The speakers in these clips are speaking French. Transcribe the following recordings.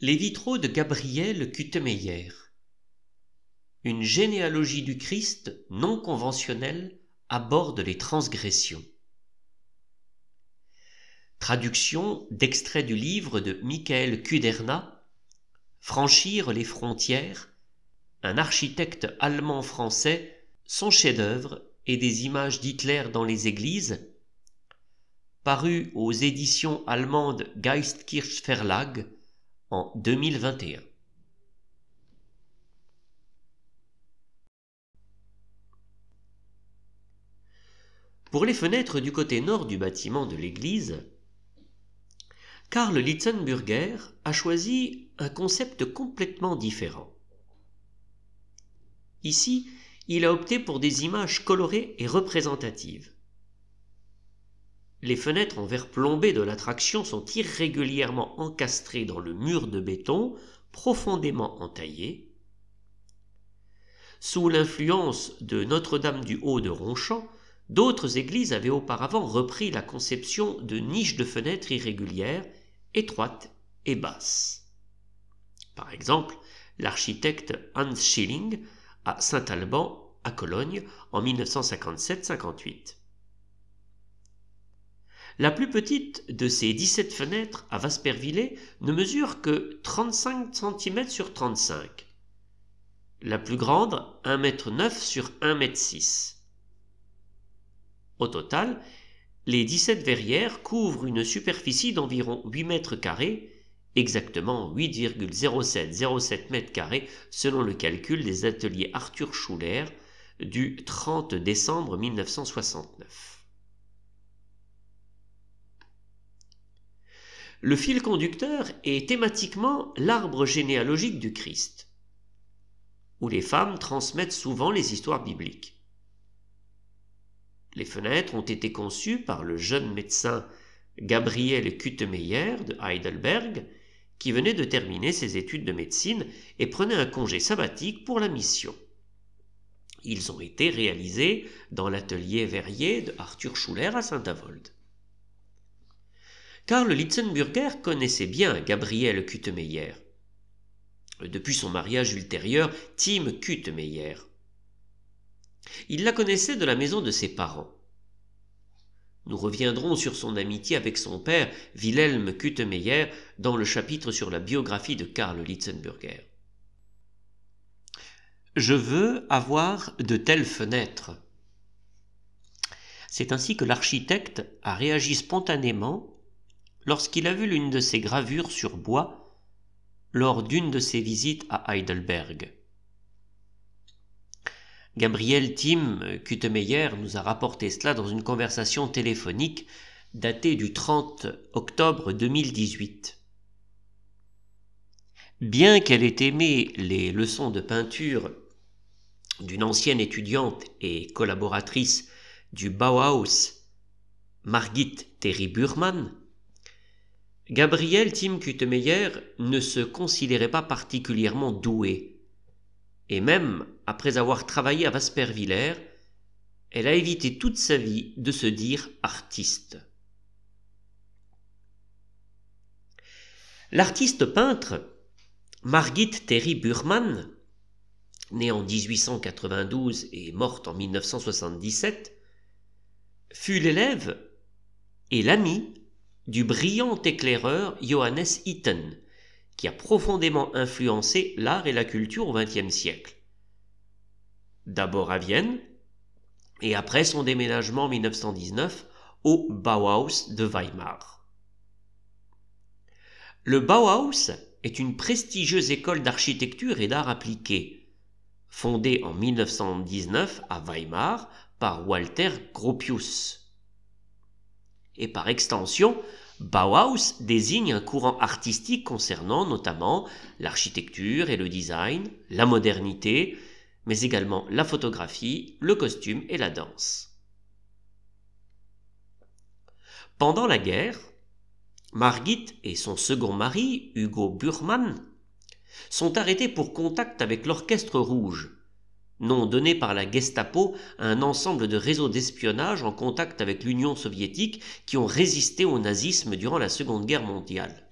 Les vitraux de Gabriel Kutemeyer. Une généalogie du Christ non conventionnelle aborde les transgressions. Traduction d'extraits du livre de Michael Kuderna, Franchir les frontières, un architecte allemand-français, son chef-d'œuvre et des images d'Hitler dans les églises, paru aux éditions allemandes Geistkirch Verlag en 2021. Pour les fenêtres du côté nord du bâtiment de l'église, Karl Litzenburger a choisi un concept complètement différent. Ici, il a opté pour des images colorées et représentatives. Les fenêtres en verre plombé de l'attraction sont irrégulièrement encastrées dans le mur de béton, profondément entaillé. Sous l'influence de Notre-Dame du Haut de Ronchamp, d'autres églises avaient auparavant repris la conception de niches de fenêtres irrégulières, étroites et basses. Par exemple, l'architecte Hans Schilling à Saint-Alban, à Cologne, en 1957-58. La plus petite de ces 17 fenêtres à Waspervillers ne mesure que 35 cm sur 35. La plus grande, 1,9 m sur 1,6 m. Au total, les 17 verrières couvrent une superficie d'environ 8 mètres carrés, exactement 8,0707 mètres carrés selon le calcul des ateliers Arthur Schuler du 30 décembre 1969. Le fil conducteur est thématiquement l'arbre généalogique du Christ, où les femmes transmettent souvent les histoires bibliques. Les fenêtres ont été conçues par le jeune médecin Gabriel Kutemeyer de Heidelberg, qui venait de terminer ses études de médecine et prenait un congé sabbatique pour la mission. Ils ont été réalisés dans l'atelier verrier de Arthur Schuler à Saint-Avold. Karl Litzenburger connaissait bien Gabriel Kutemeyer, depuis son mariage ultérieur Tim Kutemeyer. Il la connaissait de la maison de ses parents. Nous reviendrons sur son amitié avec son père, Wilhelm Kutemeyer, dans le chapitre sur la biographie de Karl Litzenburger. Je veux avoir de telles fenêtres. C'est ainsi que l'architecte a réagi spontanément lorsqu'il a vu l'une de ses gravures sur bois lors d'une de ses visites à Heidelberg. Gabriel Tim Kutemeyer nous a rapporté cela dans une conversation téléphonique datée du 30 octobre 2018. Bien qu'elle ait aimé les leçons de peinture d'une ancienne étudiante et collaboratrice du Bauhaus, Margit Terry-Burman, Gabriel Tim Kutemeyer ne se considérait pas particulièrement doué. Et même après avoir travaillé à Waspervillers, elle a évité toute sa vie de se dire artiste. L'artiste peintre Margit Terry-Burman, née en 1892 et morte en 1977, fut l'élève et l'ami du brillant éclaireur Johannes Itten, qui a profondément influencé l'art et la culture au XXe siècle. D'abord à Vienne, et après son déménagement en 1919 au Bauhaus de Weimar. Le Bauhaus est une prestigieuse école d'architecture et d'art appliqué, fondée en 1919 à Weimar par Walter Gropius. Et par extension, Bauhaus désigne un courant artistique concernant notamment l'architecture et le design, la modernité, mais également la photographie, le costume et la danse. Pendant la guerre, Margit et son second mari, Hugo Burman, sont arrêtés pour contact avec l'Orchestre Rouge, nom donné par la Gestapo à un ensemble de réseaux d'espionnage en contact avec l'Union soviétique qui ont résisté au nazisme durant la Seconde Guerre mondiale.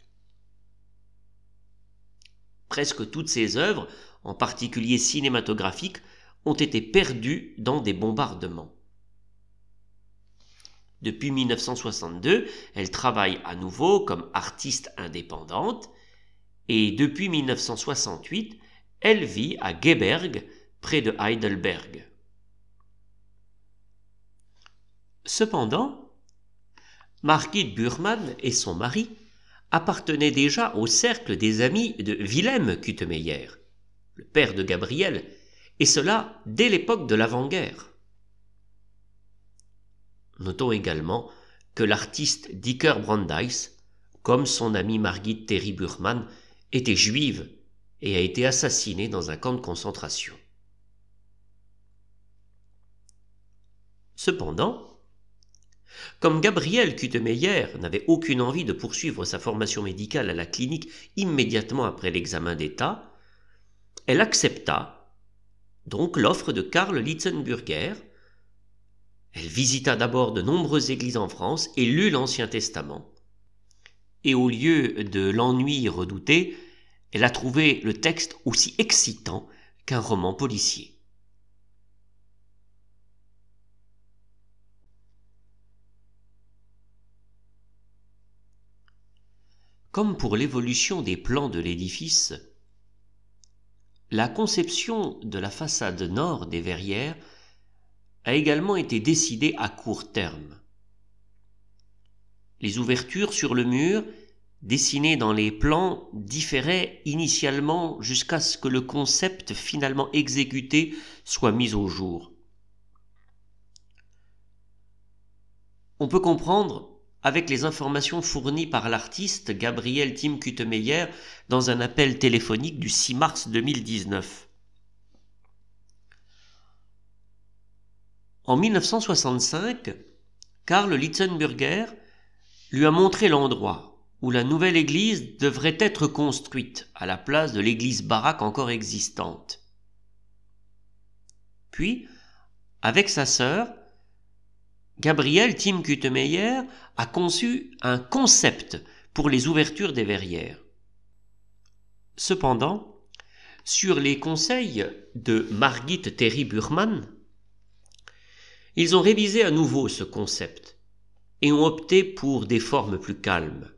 Presque toutes ses œuvres, en particulier cinématographiques, ont été perdues dans des bombardements. Depuis 1962, elle travaille à nouveau comme artiste indépendante et depuis 1968, elle vit à Geberg, près de Heidelberg. Cependant, Margit Burman et son mari appartenaient déjà au cercle des amis de Wilhelm Kutemeyer, le père de Gabriel, et cela dès l'époque de l'avant-guerre. Notons également que l'artiste Dicker Brandeis, comme son amie Margit Terry Burman, était juive et a été assassinée dans un camp de concentration. Cependant, comme Gabriel Kutemeyer n'avait aucune envie de poursuivre sa formation médicale à la clinique immédiatement après l'examen d'État, elle accepta donc l'offre de Karl Lietzenburger. Elle visita d'abord de nombreuses églises en France et lut l'Ancien Testament. Et au lieu de l'ennui redouté, elle a trouvé le texte aussi excitant qu'un roman policier. Comme pour l'évolution des plans de l'édifice, la conception de la façade nord des Verrières a également été décidée à court terme. Les ouvertures sur le mur, dessinées dans les plans, différaient initialement jusqu'à ce que le concept finalement exécuté soit mis au jour. On peut comprendre avec les informations fournies par l'artiste Gabriel Tim Kutemeyer dans un appel téléphonique du 6 mars 2019. En 1965, Karl Lietzenburger lui a montré l'endroit où la nouvelle église devrait être construite à la place de l'église baraque encore existante. Puis, avec sa sœur, Gabriel Tim Kutemeyer a conçu un concept pour les ouvertures des verrières. Cependant, sur les conseils de Margit Terry Burman, ils ont révisé à nouveau ce concept et ont opté pour des formes plus calmes.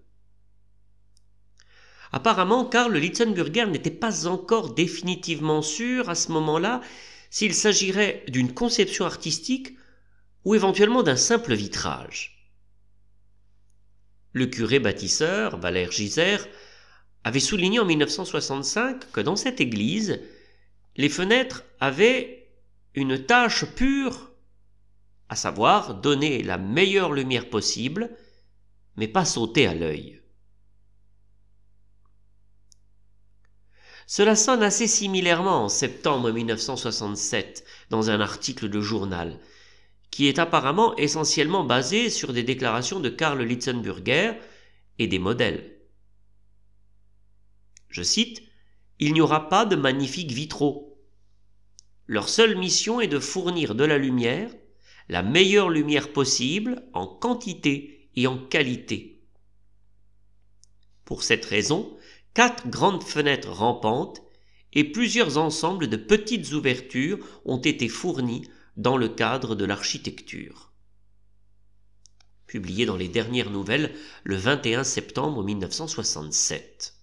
Apparemment, Karl Lietzenburger n'était pas encore définitivement sûr à ce moment-là s'il s'agirait d'une conception artistique ou éventuellement d'un simple vitrage. Le curé bâtisseur, Valère Giser, avait souligné en 1965 que dans cette église, les fenêtres avaient une tâche pure, à savoir donner la meilleure lumière possible, mais pas sauter à l'œil. Cela sonne assez similairement en septembre 1967 dans un article de journal, qui est apparemment essentiellement basé sur des déclarations de Karl Lietzenburger et des modèles. Je cite, « Il n'y aura pas de magnifiques vitraux. Leur seule mission est de fournir de la lumière, la meilleure lumière possible, en quantité et en qualité. Pour cette raison, 4 grandes fenêtres rampantes et plusieurs ensembles de petites ouvertures ont été fournis dans le cadre de l'architecture. » Publié dans les dernières nouvelles le 21 septembre 1967.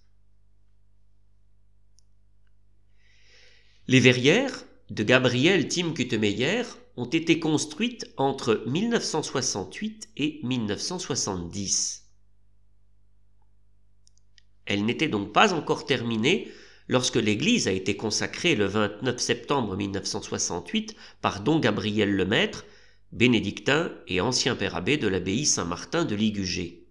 Les verrières de Gabriel Tim Kutemeyer ont été construites entre 1968 et 1970. Elles n'étaient donc pas encore terminées lorsque l'église a été consacrée le 29 septembre 1968 par don Gabriel Lemaître, bénédictin et ancien père abbé de l'abbaye Saint-Martin de Ligugé.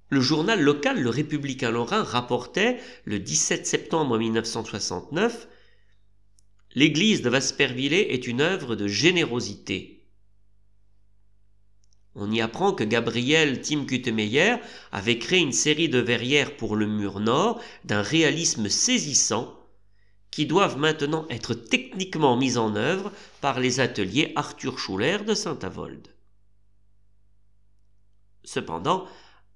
Le journal local Le Républicain Lorrain rapportait, le 17 septembre 1969, « L'église de Vaspervillers est une œuvre de générosité. » On y apprend que Gabriel Tim Kutemeyer avait créé une série de verrières pour le mur nord d'un réalisme saisissant qui doivent maintenant être techniquement mises en œuvre par les ateliers Arthur Schuller de Saint-Avold. Cependant,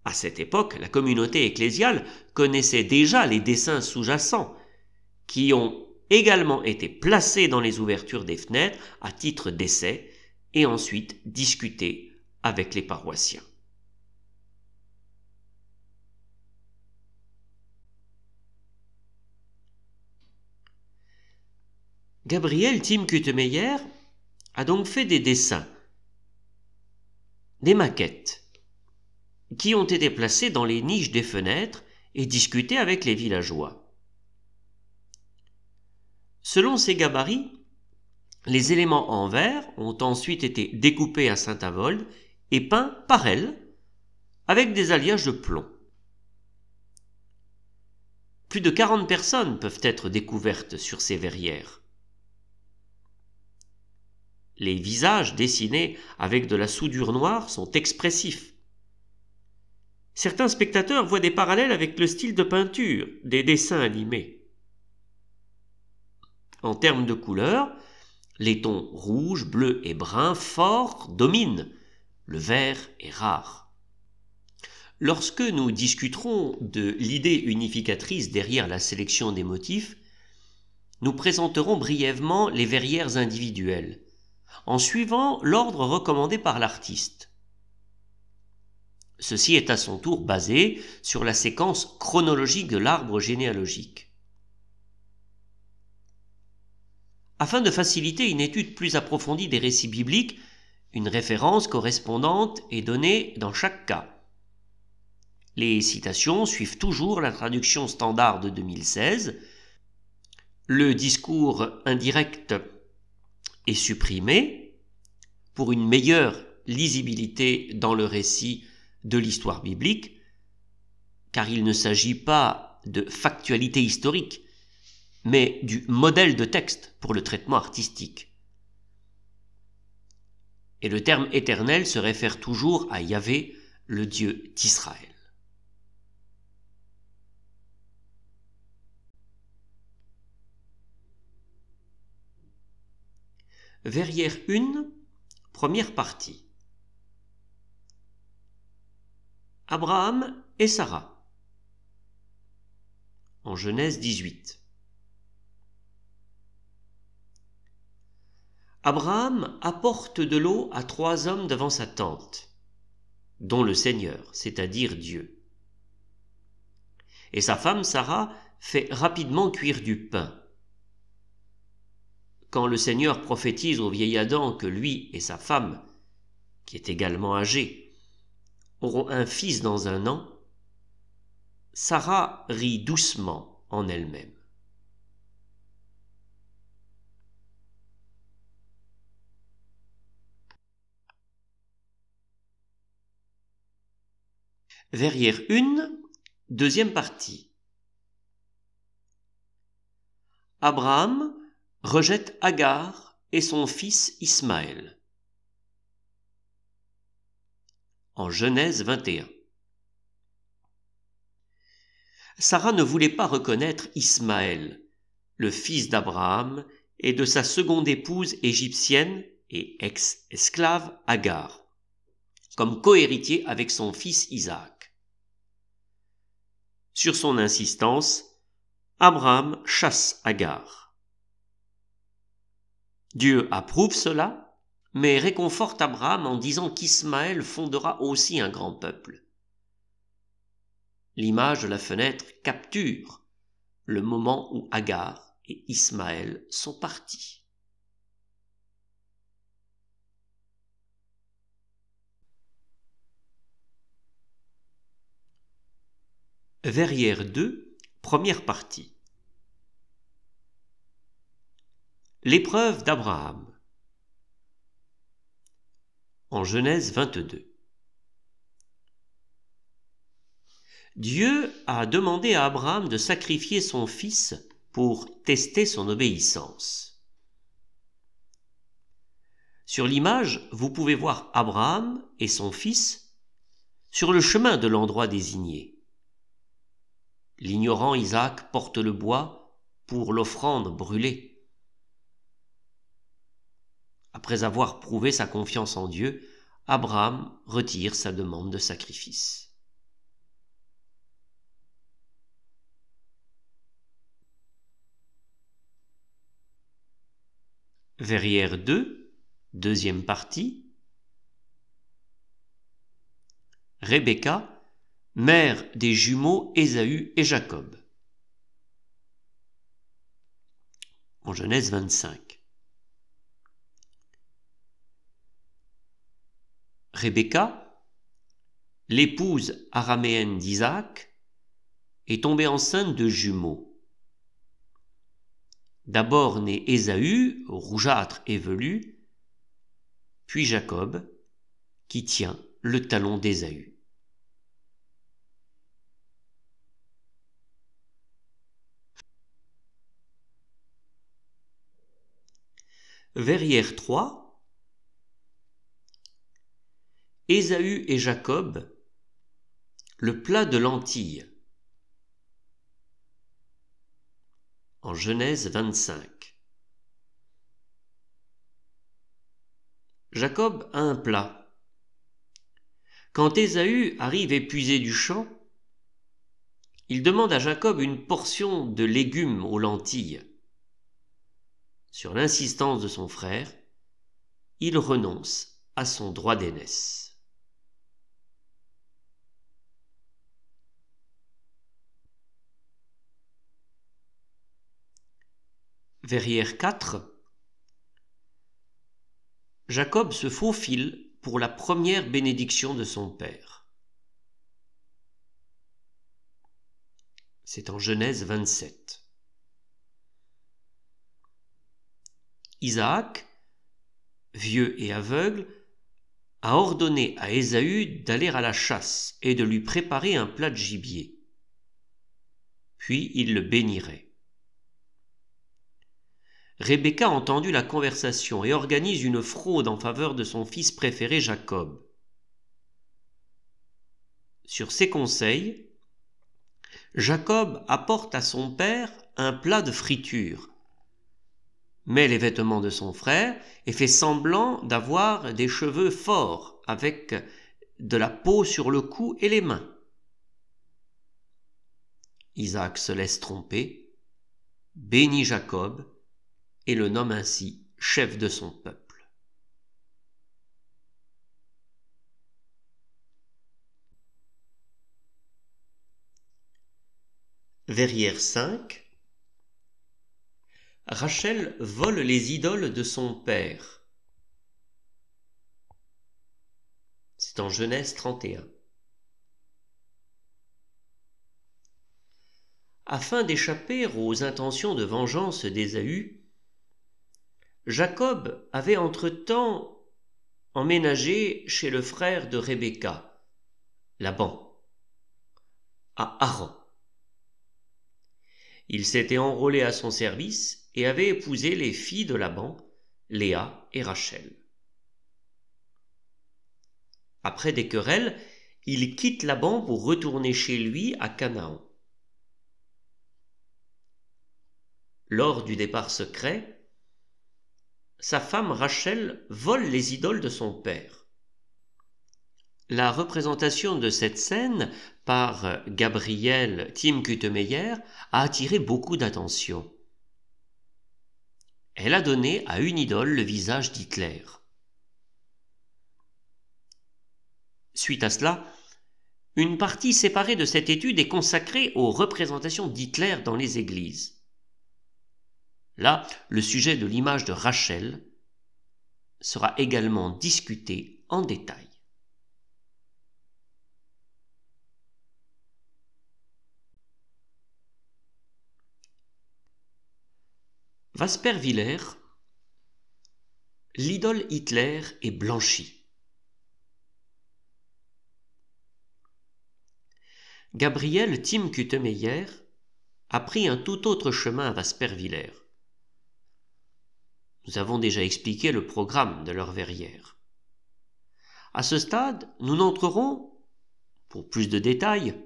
À cette époque, la communauté ecclésiale connaissait déjà les dessins sous-jacents, qui ont également été placés dans les ouvertures des fenêtres à titre d'essai et ensuite discutés avec les paroissiens. Gabriel Tim Kutemeyer a donc fait des dessins, des maquettes, qui ont été placés dans les niches des fenêtres et discutés avec les villageois. Selon ces gabarits, les éléments en verre ont ensuite été découpés à Saint-Avold et peints par elle avec des alliages de plomb. Plus de 40 personnes peuvent être découvertes sur ces verrières. Les visages dessinés avec de la soudure noire sont expressifs. Certains spectateurs voient des parallèles avec le style de peinture des dessins animés. En termes de couleurs, les tons rouge, bleu et brun forts dominent. Le vert est rare. Lorsque nous discuterons de l'idée unificatrice derrière la sélection des motifs, nous présenterons brièvement les verrières individuelles, en suivant l'ordre recommandé par l'artiste. Ceci est à son tour basé sur la séquence chronologique de l'arbre généalogique. Afin de faciliter une étude plus approfondie des récits bibliques, une référence correspondante est donnée dans chaque cas. Les citations suivent toujours la traduction standard de 2016. Le discours indirect est supprimé pour une meilleure lisibilité dans le récit de l'histoire biblique, car il ne s'agit pas de factualité historique, mais du modèle de texte pour le traitement artistique. Et le terme éternel se réfère toujours à Yahvé, le Dieu d'Israël. Verrière 1, première partie. Abraham et Sarah. En Genèse 18. Abraham apporte de l'eau à 3 hommes devant sa tente, dont le Seigneur, c'est-à-dire Dieu. Et sa femme Sarah fait rapidement cuire du pain. Quand le Seigneur prophétise au vieil Adam que lui et sa femme, qui est également âgée, auront un fils dans 1 an, Sarah rit doucement en elle-même. Verrière 1, deuxième partie. Abraham rejette Agar et son fils Ismaël. En Genèse 21. Sarah ne voulait pas reconnaître Ismaël, le fils d'Abraham et de sa seconde épouse égyptienne et ex-esclave Agar, comme cohéritier avec son fils Isaac. Sur son insistance, Abraham chasse Agar. Dieu approuve cela, mais réconforte Abraham en disant qu'Ismaël fondera aussi un grand peuple. L'image de la fenêtre capture le moment où Agar et Ismaël sont partis. Verrière 2, première partie. L'épreuve d'Abraham. En Genèse 22. Dieu a demandé à Abraham de sacrifier son fils pour tester son obéissance. Sur l'image, vous pouvez voir Abraham et son fils sur le chemin de l'endroit désigné. L'ignorant Isaac porte le bois pour l'offrande brûlée. Après avoir prouvé sa confiance en Dieu, Abraham retire sa demande de sacrifice. Verrière 2, deuxième partie. Rebecca, mère des jumeaux Ésaü et Jacob. En Genèse 25. Rebecca, l'épouse araméenne d'Isaac, est tombée enceinte de jumeaux. D'abord naît Ésaü, rougeâtre et velu, puis Jacob, qui tient le talon d'Ésaü. Verrière 3. Ésaü et Jacob, le plat de lentilles. En Genèse 25. Jacob a un plat. Quand Ésaü arrive épuisé du champ, il demande à Jacob une portion de légumes aux lentilles. Sur l'insistance de son frère, il renonce à son droit d'aînesse. Verrière 4. Jacob se faufile pour la première bénédiction de son père. C'est en Genèse 27. Isaac, vieux et aveugle, a ordonné à Ésaü d'aller à la chasse et de lui préparer un plat de gibier. Puis il le bénirait. Rebecca a entendu la conversation et organise une fraude en faveur de son fils préféré Jacob. Sur ses conseils, Jacob apporte à son père un plat de friture, met les vêtements de son frère et fait semblant d'avoir des cheveux forts avec de la peau sur le cou et les mains. Isaac se laisse tromper, bénit Jacob et le nomme ainsi chef de son peuple. Verrière 5. Rachel vole les idoles de son père. C'est en Genèse 31. Afin d'échapper aux intentions de vengeance d'Ésaü, Jacob avait entre-temps emménagé chez le frère de Rebecca, Laban, à Haran. Il s'était enrôlé à son service et avait épousé les filles de Laban, Léa et Rachel. Après des querelles, il quitte Laban pour retourner chez lui à Canaan. Lors du départ secret, sa femme Rachel vole les idoles de son père. La représentation de cette scène par Gabriel Timkutemeyer a attiré beaucoup d'attention. Elle a donné à une idole le visage d'Hitler. Suite à cela, une partie séparée de cette étude est consacrée aux représentations d'Hitler dans les églises. Là, le sujet de l'image de Rachel sera également discuté en détail. Wasperviller, l'idole Hitler est blanchie. Gabriel Timkutemeyer a pris un tout autre chemin à Wasperviller. Nous avons déjà expliqué le programme de leur verrière. À ce stade, nous n'entrerons, pour plus de détails,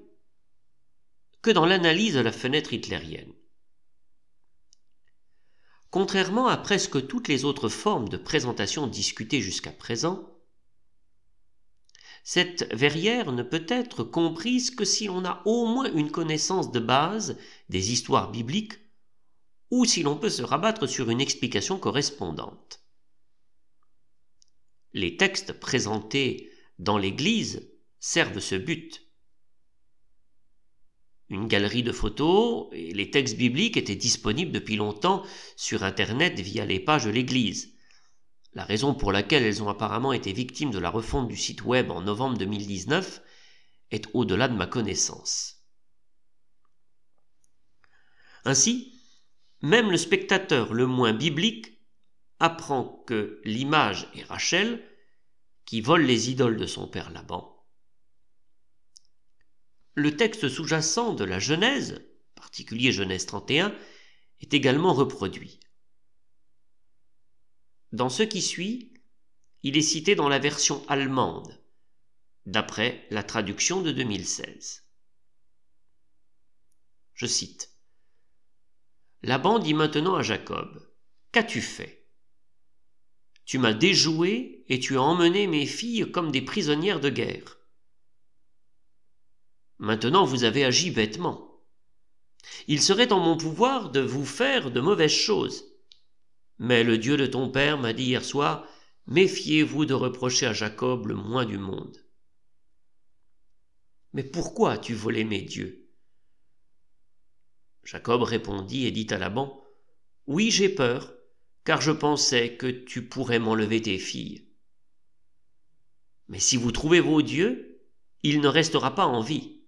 que dans l'analyse de la fenêtre hitlérienne. Contrairement à presque toutes les autres formes de présentation discutées jusqu'à présent, cette verrière ne peut être comprise que si l'on a au moins une connaissance de base des histoires bibliques ou si l'on peut se rabattre sur une explication correspondante. Les textes présentés dans l'Église servent ce but. Une galerie de photos et les textes bibliques étaient disponibles depuis longtemps sur Internet via les pages de l'Église. La raison pour laquelle elles ont apparemment été victimes de la refonte du site web en novembre 2019 est au-delà de ma connaissance. Ainsi, même le spectateur le moins biblique apprend que l'image est Rachel qui vole les idoles de son père Laban. Le texte sous-jacent de la Genèse, en particulier Genèse 31, est également reproduit. Dans ce qui suit, il est cité dans la version allemande, d'après la traduction de 2016. Je cite. Laban dit maintenant à Jacob, « Qu'as-tu fait ? Tu m'as déjoué et tu as emmené mes filles comme des prisonnières de guerre. Maintenant vous avez agi bêtement. Il serait en mon pouvoir de vous faire de mauvaises choses. Mais le Dieu de ton père m'a dit hier soir, méfiez-vous de reprocher à Jacob le moins du monde. Mais pourquoi as-tu volé mes dieux ? Jacob répondit et dit à Laban, oui, j'ai peur, car je pensais que tu pourrais m'enlever tes filles. Mais si vous trouvez vos dieux, il ne restera pas en vie.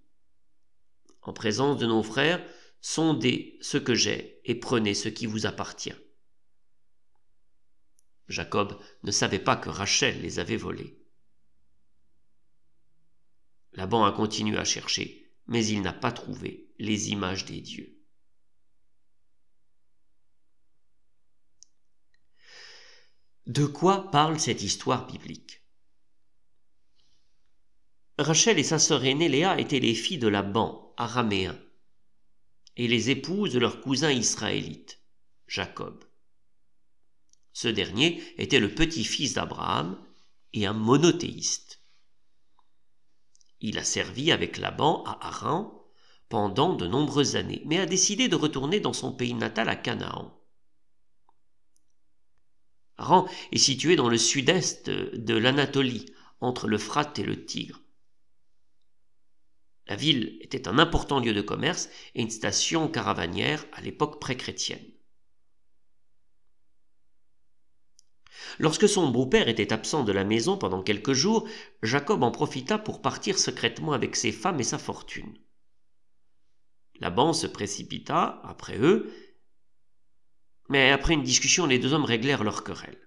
En présence de nos frères, sondez ce que j'ai et prenez ce qui vous appartient. Jacob ne savait pas que Rachel les avait volés. Laban a continué à chercher, mais il n'a pas trouvé les images des dieux. De quoi parle cette histoire biblique ? Rachel et sa sœur aînée Léa étaient les filles de Laban, araméen, et les épouses de leur cousin israélite, Jacob. Ce dernier était le petit-fils d'Abraham et un monothéiste. Il a servi avec Laban à Haran pendant de nombreuses années, mais a décidé de retourner dans son pays natal à Canaan. Haran est situé dans le sud-est de l'Anatolie, entre l'Euphrate et le Tigre. La ville était un important lieu de commerce et une station caravanière à l'époque pré-chrétienne. Lorsque son beau-père était absent de la maison pendant quelques jours, Jacob en profita pour partir secrètement avec ses femmes et sa fortune. Laban se précipita après eux, mais après une discussion, les deux hommes réglèrent leur querelle.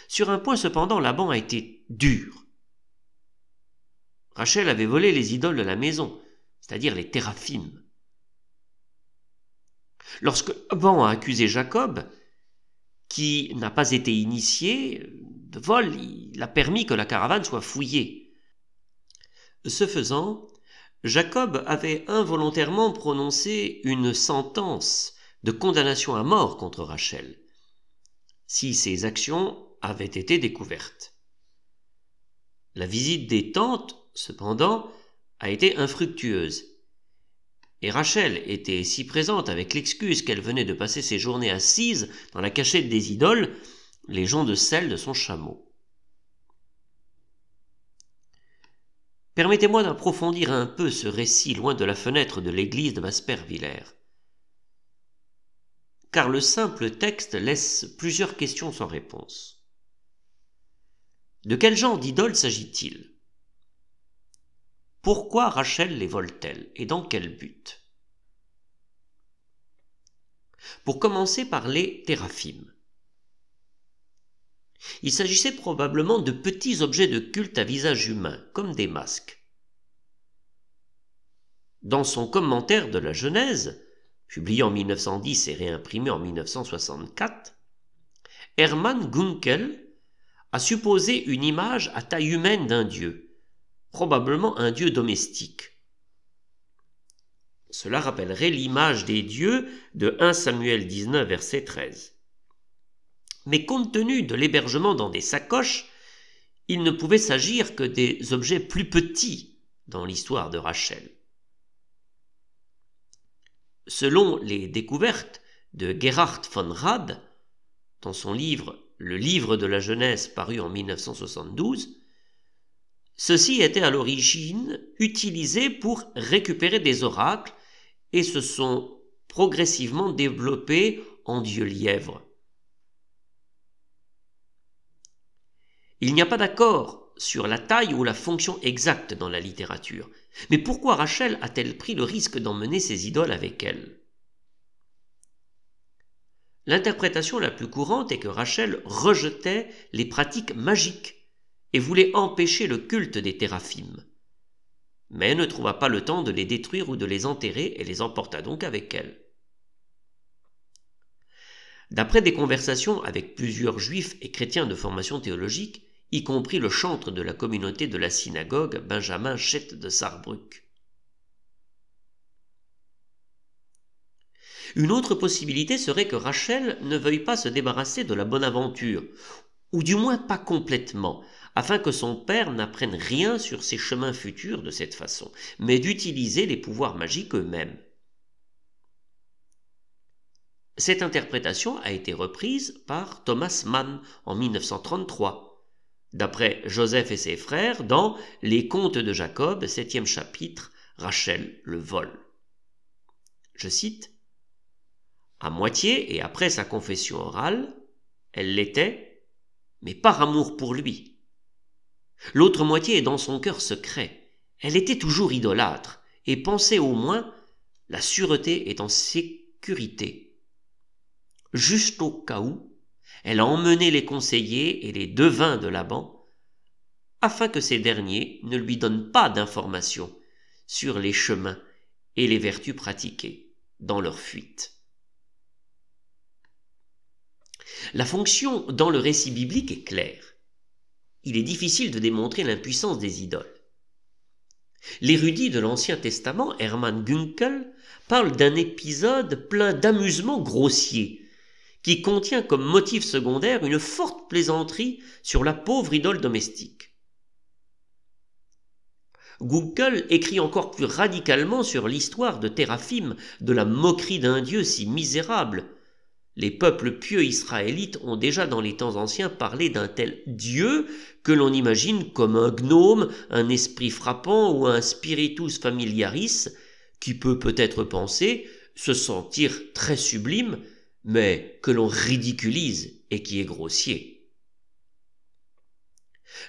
Sur un point cependant, Laban a été dur. Rachel avait volé les idoles de la maison, c'est-à-dire les téraphim. Lorsque Laban a accusé Jacob, qui n'a pas été initié de vol, il a permis que la caravane soit fouillée. Ce faisant, Jacob avait involontairement prononcé une sentence de condamnation à mort contre Rachel, si ses actions avaient été découvertes. La visite des tantes, cependant, a été infructueuse, et Rachel était si présente avec l'excuse qu'elle venait de passer ses journées assise dans la cachette des idoles, les joncs de sel de son chameau. Permettez-moi d'approfondir un peu ce récit loin de la fenêtre de l'église de Waspervillers, car le simple texte laisse plusieurs questions sans réponse. De quel genre d'idole s'agit-il ? Pourquoi Rachel les vole-t-elle et dans quel but ? Pour commencer par les téraphim. Il s'agissait probablement de petits objets de culte à visage humain, comme des masques. Dans son commentaire de la Genèse, publié en 1910 et réimprimé en 1964, Hermann Gunkel a supposé une image à taille humaine d'un dieu, probablement un dieu domestique. Cela rappellerait l'image des dieux de 1 Samuel 19, verset 13. Mais compte tenu de l'hébergement dans des sacoches, il ne pouvait s'agir que des objets plus petits dans l'histoire de Rachel. Selon les découvertes de Gerhard von Rad, dans son livre « Le livre de la Genèse » paru en 1972, ceux-ci étaient à l'origine utilisés pour récupérer des oracles et se sont progressivement développés en dieux lièvres. Il n'y a pas d'accord sur la taille ou la fonction exacte dans la littérature. Mais pourquoi Rachel a-t-elle pris le risque d'emmener ses idoles avec elle? L'interprétation la plus courante est que Rachel rejetait les pratiques magiques et voulait empêcher le culte des téraphim, mais ne trouva pas le temps de les détruire ou de les enterrer et les emporta donc avec elle. D'après des conversations avec plusieurs juifs et chrétiens de formation théologique, y compris le chantre de la communauté de la synagogue, Benjamin Schett de Sarrebruck. Une autre possibilité serait que Rachel ne veuille pas se débarrasser de la bonne aventure, ou du moins pas complètement, afin que son père n'apprenne rien sur ses chemins futurs de cette façon, mais d'utiliser les pouvoirs magiques eux-mêmes. Cette interprétation a été reprise par Thomas Mann en 1933, d'après Joseph et ses frères, dans Les Contes de Jacob, 7e chapitre, Rachel le vol. Je cite, « À moitié et après sa confession orale, elle l'était, mais par amour pour lui. L'autre moitié est dans son cœur secret. Elle était toujours idolâtre et pensait au moins la sûreté est en sécurité. Juste au cas où, elle a emmené les conseillers et les devins de Laban, afin que ces derniers ne lui donnent pas d'informations sur les chemins et les vertus pratiquées dans leur fuite. » La fonction dans le récit biblique est claire. Il est difficile de démontrer l'impuissance des idoles. L'érudit de l'Ancien Testament, Hermann Gunkel, parle d'un épisode plein d'amusements grossiers, qui contient comme motif secondaire une forte plaisanterie sur la pauvre idole domestique. Gunkel écrit encore plus radicalement sur l'histoire de Téraphim, de la moquerie d'un dieu si misérable. Les peuples pieux israélites ont déjà dans les temps anciens parlé d'un tel dieu que l'on imagine comme un gnome, un esprit frappant ou un spiritus familiaris qui peut peut-être penser se sentir très sublime, mais que l'on ridiculise et qui est grossier.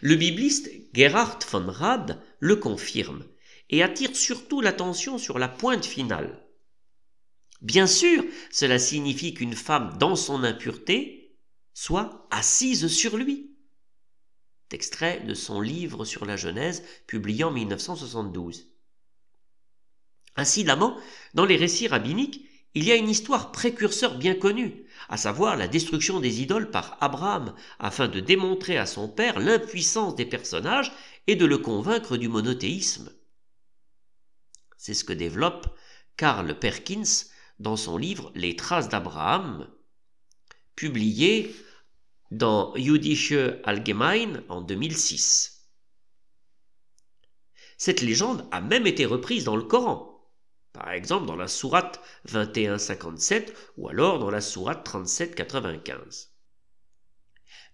Le bibliste Gerhard von Rad le confirme et attire surtout l'attention sur la pointe finale. Bien sûr, cela signifie qu'une femme dans son impureté soit assise sur lui. Extrait de son livre sur la Genèse, publié en 1972. Incidemment, dans les récits rabbiniques, il y a une histoire précurseur bien connue, à savoir la destruction des idoles par Abraham, afin de démontrer à son père l'impuissance des personnages et de le convaincre du monothéisme. C'est ce que développe Karl Perkins dans son livre « Les traces d'Abraham », publié dans Jüdische Allgemeine en 2006. Cette légende a même été reprise dans le Coran, par exemple dans la sourate 21-57 ou alors dans la sourate 37-95.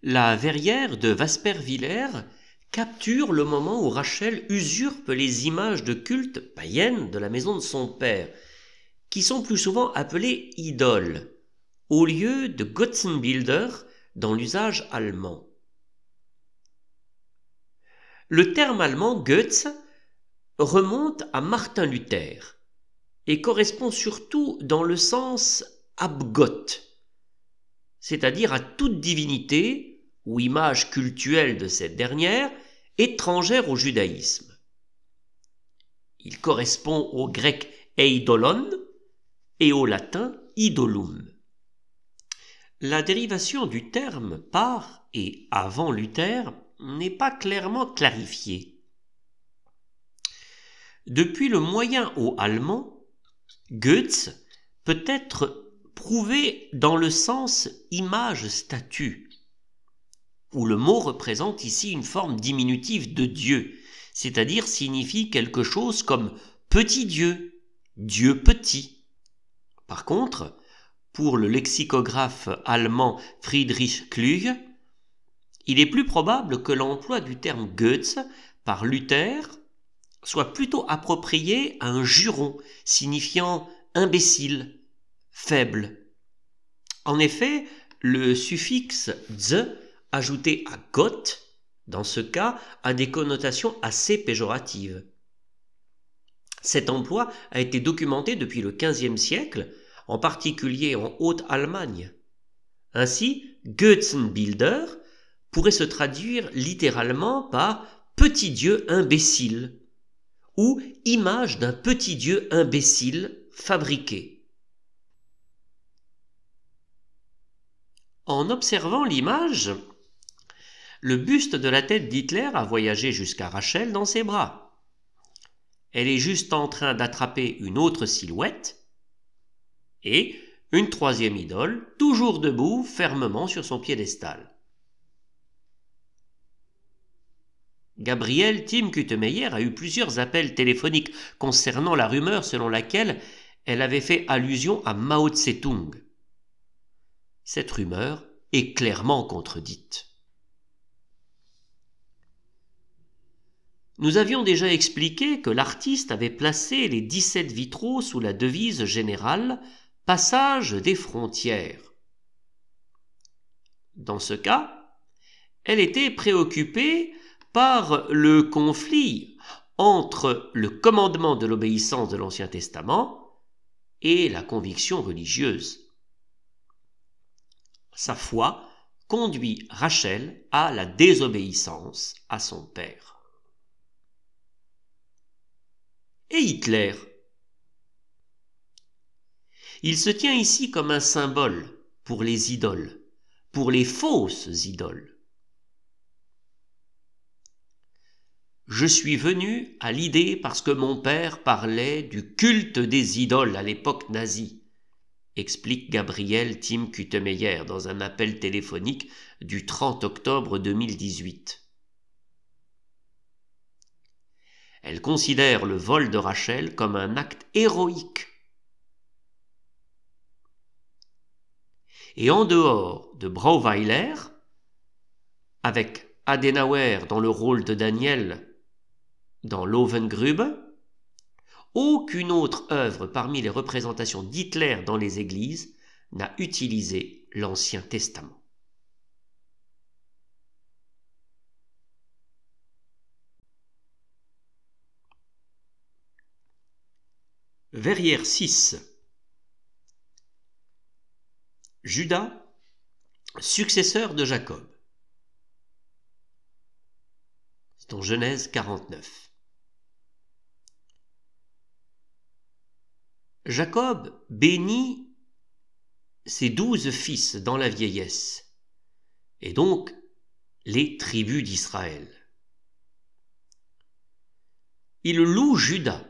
La verrière de Wasperviller capture le moment où Rachel usurpe les images de culte païennes de la maison de son père, qui sont plus souvent appelées idoles, au lieu de Götzenbilder dans l'usage allemand. Le terme allemand Götz remonte à Martin Luther et correspond surtout dans le sens Abgott, c'est-à-dire à toute divinité ou image cultuelle de cette dernière étrangère au judaïsme. Il correspond au grec eidolon et au latin idolum. La dérivation du terme par et avant Luther n'est pas clairement clarifiée. Depuis le moyen haut allemand, Götz peut être prouvé dans le sens image-statue, où le mot représente ici une forme diminutive de Dieu, c'est-à-dire signifie quelque chose comme petit Dieu, Dieu petit. Par contre, pour le lexicographe allemand Friedrich Kluge, il est plus probable que l'emploi du terme Goetz par Luther soit plutôt approprié à un juron signifiant imbécile, faible. En effet, le suffixe -z ajouté à Gott, dans ce cas, a des connotations assez péjoratives. Cet emploi a été documenté depuis le XVe siècle, en particulier en Haute-Allemagne. Ainsi, Götzenbilder pourrait se traduire littéralement par « petit dieu imbécile » ou « image d'un petit dieu imbécile fabriqué ». En observant l'image, le buste de la tête d'Hitler a voyagé jusqu'à Rachel dans ses bras. Elle est juste en train d'attraper une autre silhouette et une troisième idole, toujours debout, fermement sur son piédestal. Gabrielle Tim Kutemeyer a eu plusieurs appels téléphoniques concernant la rumeur selon laquelle elle avait fait allusion à Mao Tse-tung. Cette rumeur est clairement contredite. Nous avions déjà expliqué que l'artiste avait placé les 17 vitraux sous la devise générale « Passage des frontières ». Dans ce cas, elle était préoccupée par le conflit entre le commandement de l'obéissance de l'Ancien Testament et la conviction religieuse. Sa foi conduit Rachel à la désobéissance à son père. Et Hitler? Il se tient ici comme un symbole pour les idoles, pour les fausses idoles. Je suis venu à l'idée parce que mon père parlait du culte des idoles à l'époque nazie, explique Gabrielle Tim Kutemeyer dans un appel téléphonique du 30 octobre 2018. Elle considère le vol de Rachel comme un acte héroïque. Et en dehors de Brauweiler, avec Adenauer dans le rôle de Daniel dans Lohengrin, aucune autre œuvre parmi les représentations d'Hitler dans les églises n'a utilisé l'Ancien Testament. Verrière 6. Judas, successeur de Jacob. C'est en Genèse 49. Jacob bénit ses 12 fils dans la vieillesse, et donc les tribus d'Israël. Il loue Judas,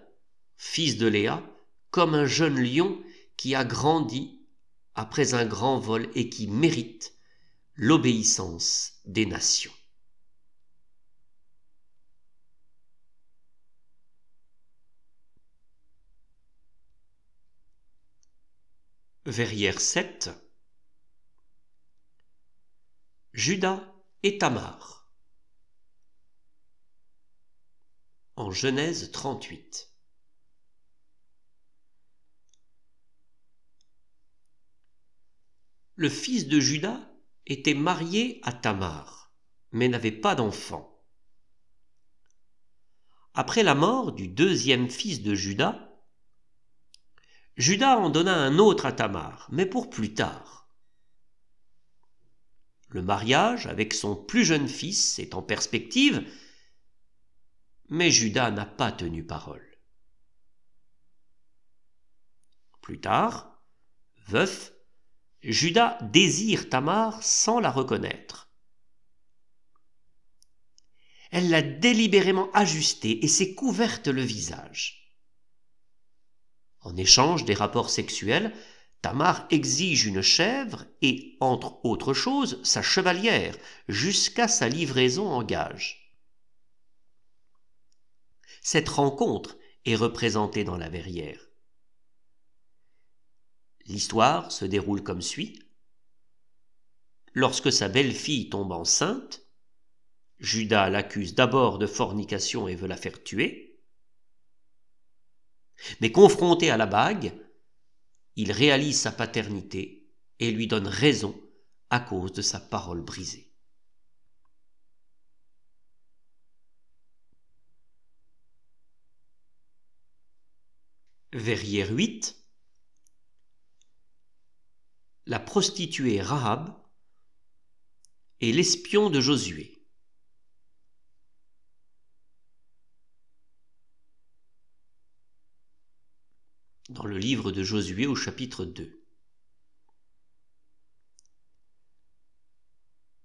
fils de Léa, comme un jeune lion qui a grandi après un grand vol et qui mérite l'obéissance des nations. Verrière 7. Judas et Tamar. En Genèse 38. Le fils de Judas était marié à Tamar, mais n'avait pas d'enfant. Après la mort du deuxième fils de Judas, Judas en donna un autre à Tamar, mais pour plus tard. Le mariage avec son plus jeune fils est en perspective, mais Judas n'a pas tenu parole. Plus tard, veuf, Judas désire Tamar sans la reconnaître. Elle l'a délibérément ajustée et s'est couverte le visage. En échange des rapports sexuels, Tamar exige une chèvre et, entre autres choses, sa chevalière, jusqu'à sa livraison en gage. Cette rencontre est représentée dans la verrière. L'histoire se déroule comme suit. Lorsque sa belle-fille tombe enceinte, Juda l'accuse d'abord de fornication et veut la faire tuer. Mais confronté à la bague, il réalise sa paternité et lui donne raison à cause de sa parole brisée. Verrière 8. La prostituée Rahab et l'espion de Josué. Dans le livre de Josué au chapitre 2.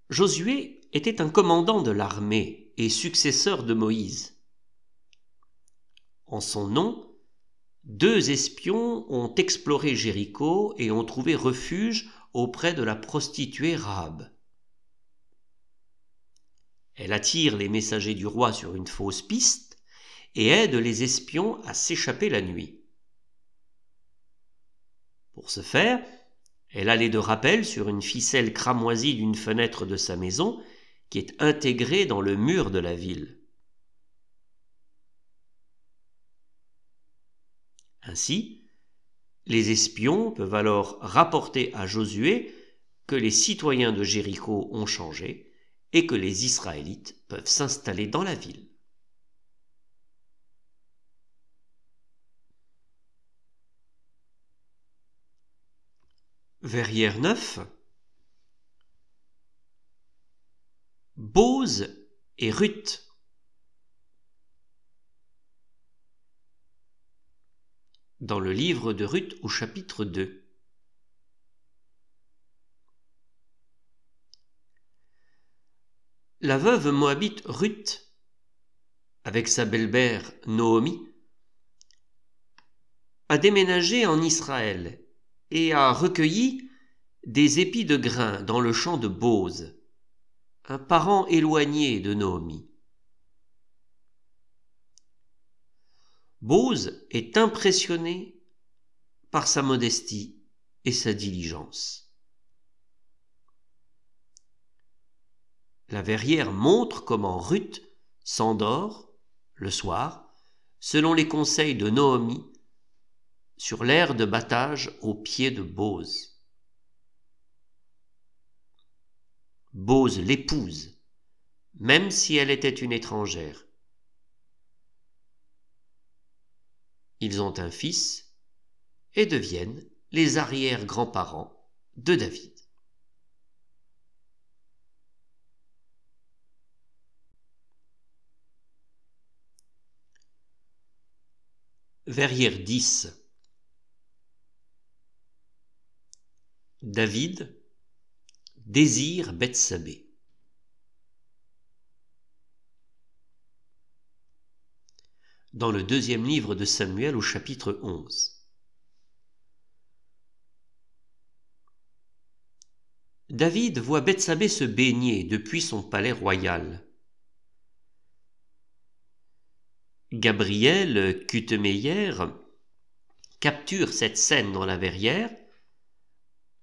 Josué était un commandant de l'armée et successeur de Moïse. En son nom, 2 espions ont exploré Jéricho et ont trouvé refuge auprès de la prostituée Rahab. Elle attire les messagers du roi sur une fausse piste et aide les espions à s'échapper la nuit. Pour ce faire, elle a les 2 rappels sur une ficelle cramoisie d'une fenêtre de sa maison qui est intégrée dans le mur de la ville. Ainsi, les espions peuvent alors rapporter à Josué que les citoyens de Jéricho ont changé et que les Israélites peuvent s'installer dans la ville. Verrière 9. Bose et Ruth. Dans le livre de Ruth au chapitre 2. La veuve moabite Ruth, avec sa belle-mère Naomi, a déménagé en Israël et a recueilli des épis de grain dans le champ de Bose, un parent éloigné de Naomi. Bose est impressionné par sa modestie et sa diligence. La verrière montre comment Ruth s'endort le soir, selon les conseils de Naomi, sur l'aire de battage au pied de Bose. Bose l'épouse, même si elle était une étrangère. Ils ont un fils et deviennent les arrière-grands-parents de David. Verrière 10. David désire Bethsabée. Dans le 2e livre de Samuel au chapitre 11. David voit Bethsabée se baigner depuis son palais royal. Gabriel Kutemeyer capture cette scène dans la verrière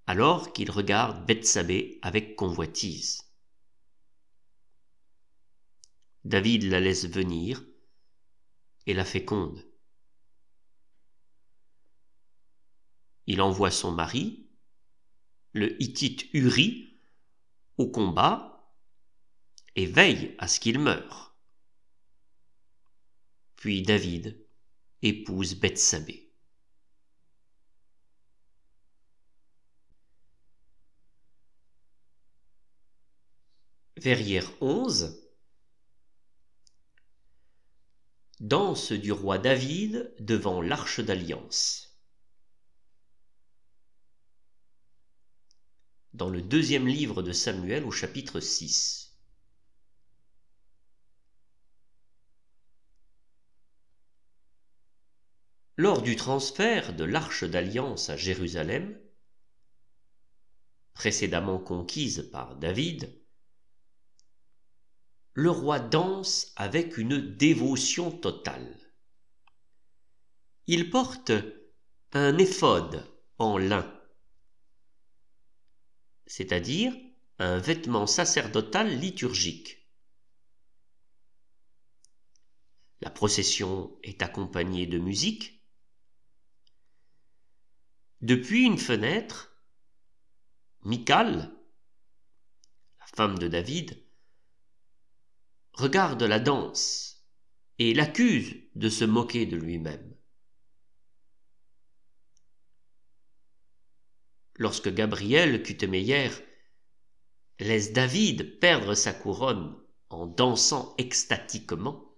alors qu'il regarde Bethsabée avec convoitise. David la laisse venir et la féconde. Il envoie son mari, le Hittite Uri, au combat et veille à ce qu'il meure. Puis David épouse Bethsabée. Verrière 11. Danse du roi David devant l'arche d'alliance. Dans le 2e livre de Samuel au chapitre 6. Lors du transfert de l'arche d'alliance à Jérusalem, précédemment conquise par David, le roi danse avec une dévotion totale. Il porte un éphod en lin, c'est-à-dire un vêtement sacerdotal liturgique. La procession est accompagnée de musique. Depuis une fenêtre, Michal, la femme de David, regarde la danse et l'accuse de se moquer de lui-même. Lorsque Gabriel Kutemeyer laisse David perdre sa couronne en dansant extatiquement,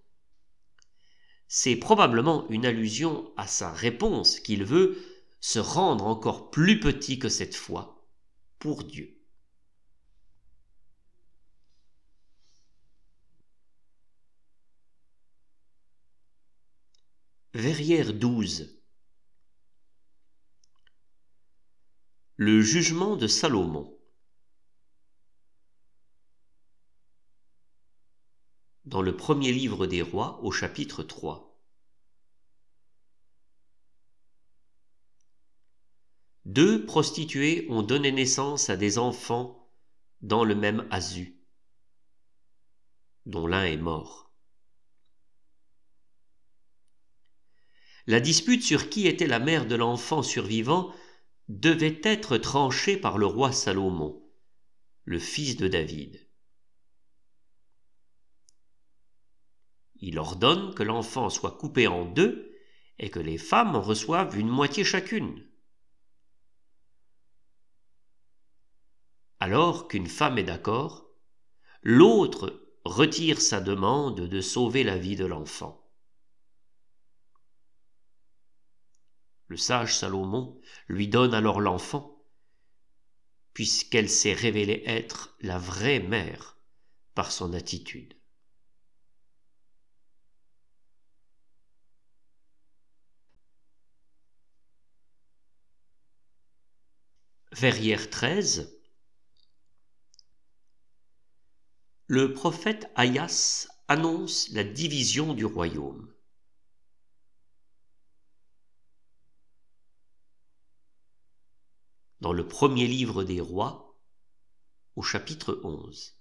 c'est probablement une allusion à sa réponse qu'il veut se rendre encore plus petit que cette fois pour Dieu. Verrière 12. Le jugement de Salomon. Dans le premier livre des rois au chapitre 3. Deux prostituées ont donné naissance à des enfants dans le même asu, dont l'un est mort. La dispute sur qui était la mère de l'enfant survivant devait être tranchée par le roi Salomon, le fils de David. Il ordonne que l'enfant soit coupé en deux et que les femmes en reçoivent une moitié chacune. Alors qu'une femme est d'accord, l'autre retire sa demande de sauver la vie de l'enfant. Le sage Salomon lui donne alors l'enfant, puisqu'elle s'est révélée être la vraie mère par son attitude. Verrière 13. Le prophète Ahaz annonce la division du royaume. Dans le premier livre des rois, au chapitre 11.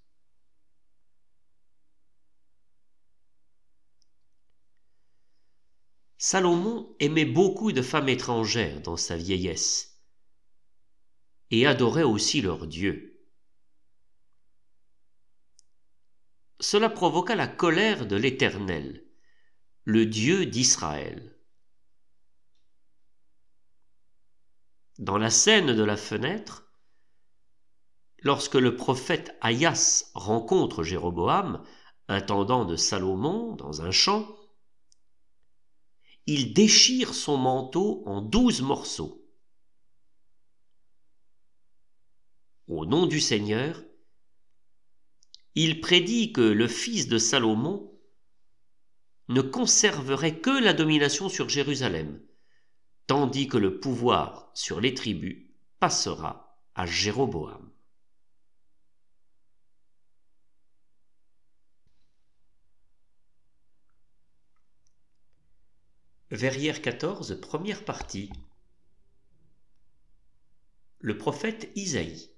Salomon aimait beaucoup de femmes étrangères dans sa vieillesse et adorait aussi leur Dieu. Cela provoqua la colère de l'Éternel, le Dieu d'Israël. Dans la scène de la fenêtre, lorsque le prophète Ahaz rencontre Jéroboam, intendant de Salomon, dans un champ, il déchire son manteau en 12 morceaux. Au nom du Seigneur, il prédit que le fils de Salomon ne conserverait que la domination sur Jérusalem, tandis que le pouvoir sur les tribus passera à Jéroboam. Verrière 14, première partie. Le prophète Isaïe.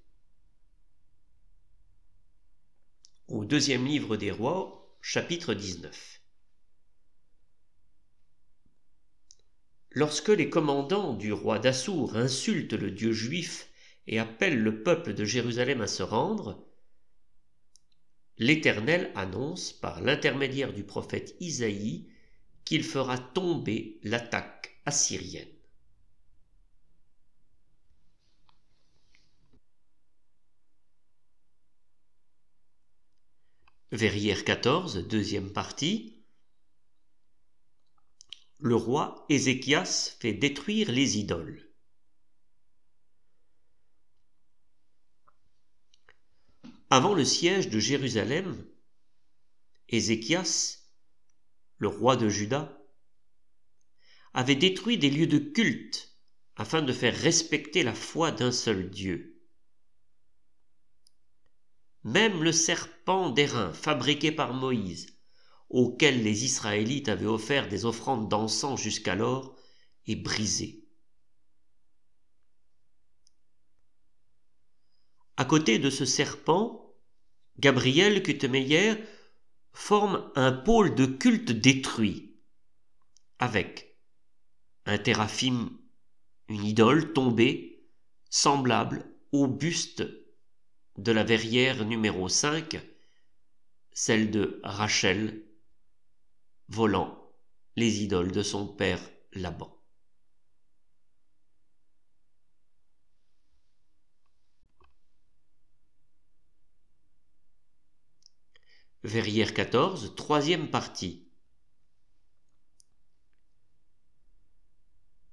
Au deuxième livre des rois, chapitre 19. Lorsque les commandants du roi d'Assour insultent le Dieu juif et appellent le peuple de Jérusalem à se rendre, l'Éternel annonce par l'intermédiaire du prophète Isaïe qu'il fera tomber l'attaque assyrienne. Verrière 14, deuxième partie. Le roi Ézéchias fait détruire les idoles. Avant le siège de Jérusalem, Ézéchias, le roi de Juda, avait détruit des lieux de culte afin de faire respecter la foi d'un seul Dieu. Même le serpent d'airain fabriqué par Moïse, auquel les Israélites avaient offert des offrandes d'encens jusqu'alors, est brisé. À côté de ce serpent, Gabriel Kutemeyer forme un pôle de culte détruit, avec un téraphim, une idole tombée, semblable au buste de la verrière numéro 5, celle de Rachel, volant les idoles de son père Laban. Verrière 14, troisième partie.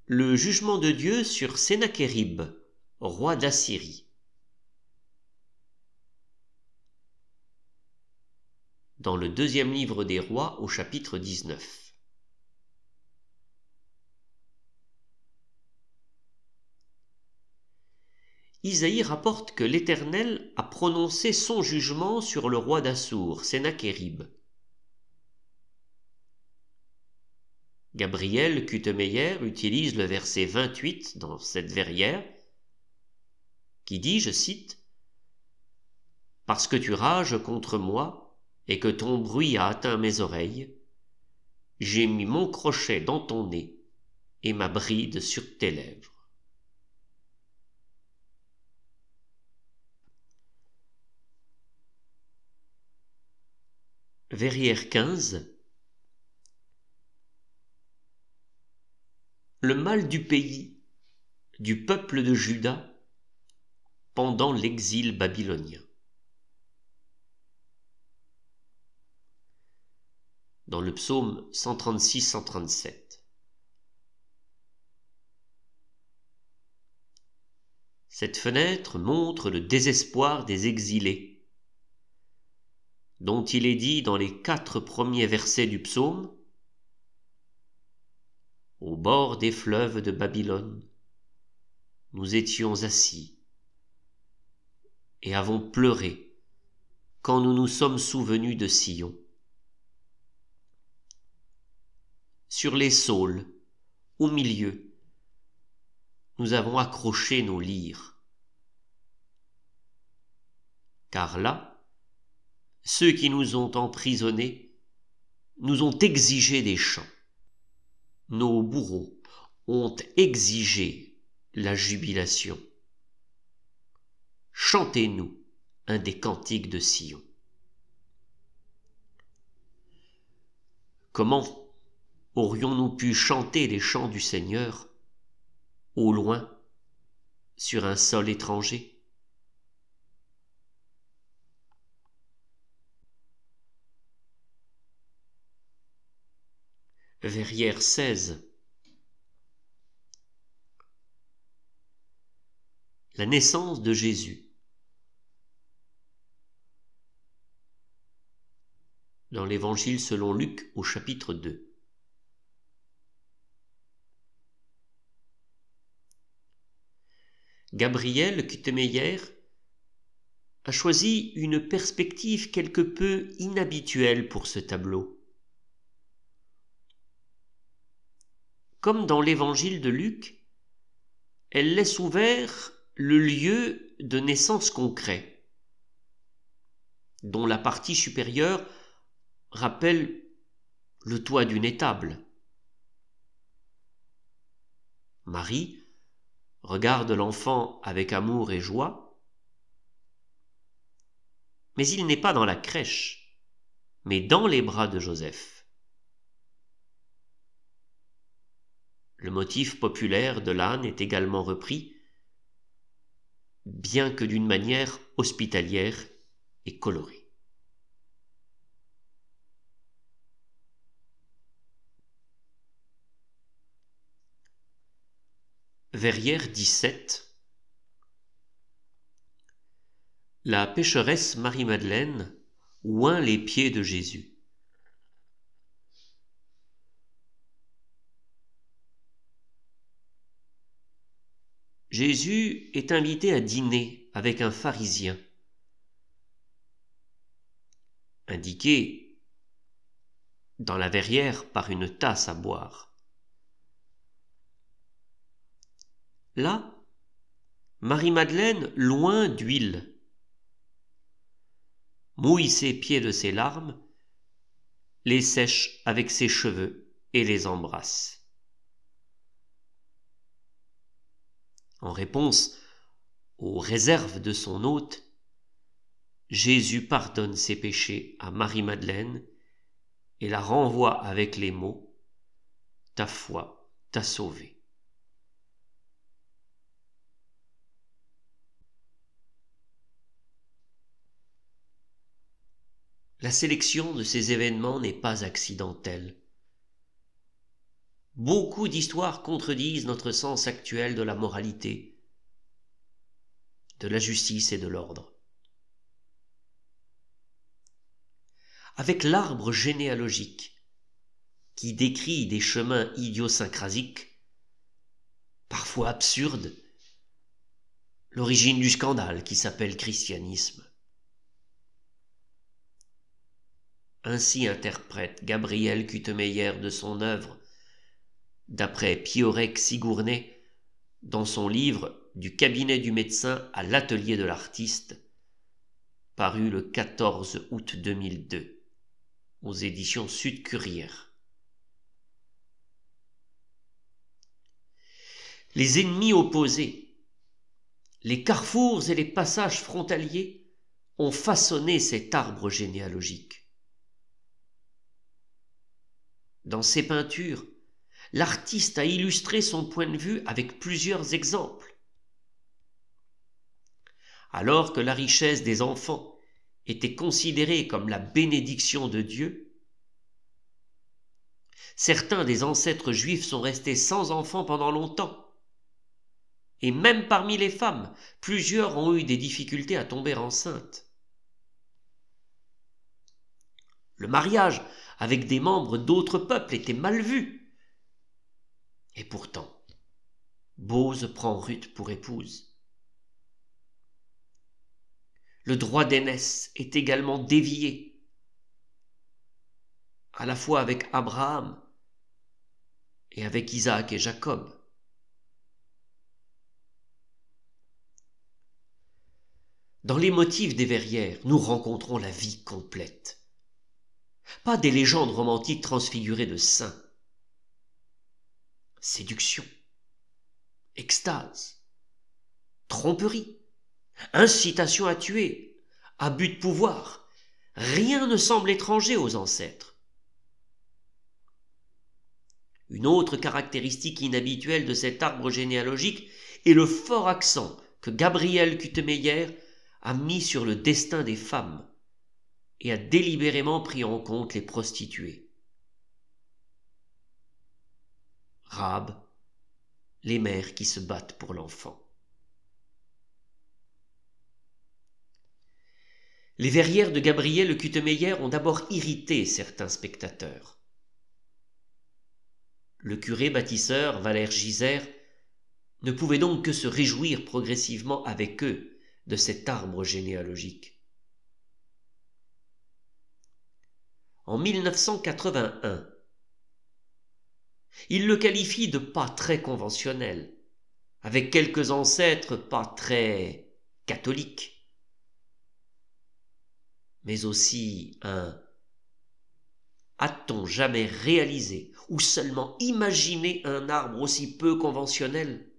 Le jugement de Dieu sur Sennachérib, roi d'Assyrie. Dans le deuxième livre des rois au chapitre 19. Isaïe rapporte que l'Éternel a prononcé son jugement sur le roi d'Assour, Sennachérib. Gabriel Kutemeyer utilise le verset 28 dans cette verrière, qui dit, je cite, « Parce que tu rages contre moi et que ton bruit a atteint mes oreilles, j'ai mis mon crochet dans ton nez et ma bride sur tes lèvres. » Verrière 15. Le mal du pays, du peuple de Juda, pendant l'exil babylonien. Dans le psaume 136-137. Cette fenêtre montre le désespoir des exilés, dont il est dit dans les 4 premiers versets du psaume, « Au bord des fleuves de Babylone, nous étions assis et avons pleuré quand nous nous sommes souvenus de Sion. Sur les saules, au milieu, nous avons accroché nos lyres. Car là, ceux qui nous ont emprisonnés nous ont exigé des chants. Nos bourreaux ont exigé la jubilation. Chantez-nous un des cantiques de Sion. » Comment aurions-nous pu chanter les chants du Seigneur au loin, sur un sol étranger? Verrière 16. La naissance de Jésus. Dans l'Évangile selon Luc au chapitre 2. Gabriel Kutemeyer a choisi une perspective quelque peu inhabituelle pour ce tableau. Comme dans l'Évangile de Luc, elle laisse ouvert le lieu de naissance concret, dont la partie supérieure rappelle le toit d'une étable. Marie regarde l'enfant avec amour et joie, mais il n'est pas dans la crèche, mais dans les bras de Joseph. Le motif populaire de l'âne est également repris, bien que d'une manière hospitalière et colorée. Verrière 17. La pécheresse Marie-Madeleine oint les pieds de Jésus. Jésus est invité à dîner avec un pharisien, indiqué dans la verrière par une tasse à boire. Là, Marie-Madeleine loin d'huile mouille ses pieds de ses larmes, les sèche avec ses cheveux et les embrasse. En réponse aux réserves de son hôte, Jésus pardonne ses péchés à Marie-Madeleine et la renvoie avec les mots « Ta foi t'a sauvé ». La sélection de ces événements n'est pas accidentelle. Beaucoup d'histoires contredisent notre sens actuel de la moralité, de la justice et de l'ordre. Avec l'arbre généalogique, qui décrit des chemins idiosyncrasiques, parfois absurdes, l'origine du scandale qui s'appelle christianisme. Ainsi interprète Gabriel Kutemeyer de son œuvre, d'après Piorek Sigourney, dans son livre « Du cabinet du médecin à l'atelier de l'artiste », paru le 14 août 2002, aux éditions Sud-Courrières. Les ennemis opposés, les carrefours et les passages frontaliers ont façonné cet arbre généalogique. Dans ses peintures, l'artiste a illustré son point de vue avec plusieurs exemples. Alors que la richesse des enfants était considérée comme la bénédiction de Dieu, certains des ancêtres juifs sont restés sans enfants pendant longtemps. Et même parmi les femmes, plusieurs ont eu des difficultés à tomber enceintes. Le mariage avec des membres d'autres peuples était mal vu. Et pourtant, Bose prend Ruth pour épouse. Le droit d'aînesse est également dévié, à la fois avec Abraham et avec Isaac et Jacob. Dans les motifs des Verrières, nous rencontrons la vie complète. Pas des légendes romantiques transfigurées de saints. Séduction, extase, tromperie, incitation à tuer, abus de pouvoir, rien ne semble étranger aux ancêtres. Une autre caractéristique inhabituelle de cet arbre généalogique est le fort accent que Gabriel Kutemeyer a mis sur le destin des femmes et a délibérément pris en compte les prostituées. Rahab, les mères qui se battent pour l'enfant. Les Verrières de Gabriel Kutemeyer ont d'abord irrité certains spectateurs. Le curé bâtisseur Valère Gisère ne pouvait donc que se réjouir progressivement avec eux de cet arbre généalogique. En 1981, il le qualifie de pas très conventionnel, avec quelques ancêtres pas très catholiques, mais aussi un « a-t-on jamais réalisé ou seulement imaginé un arbre aussi peu conventionnel ?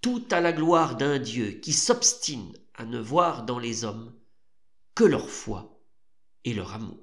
Tout à la gloire d'un Dieu qui s'obstine à ne voir dans les hommes que leur foi et leur amour. »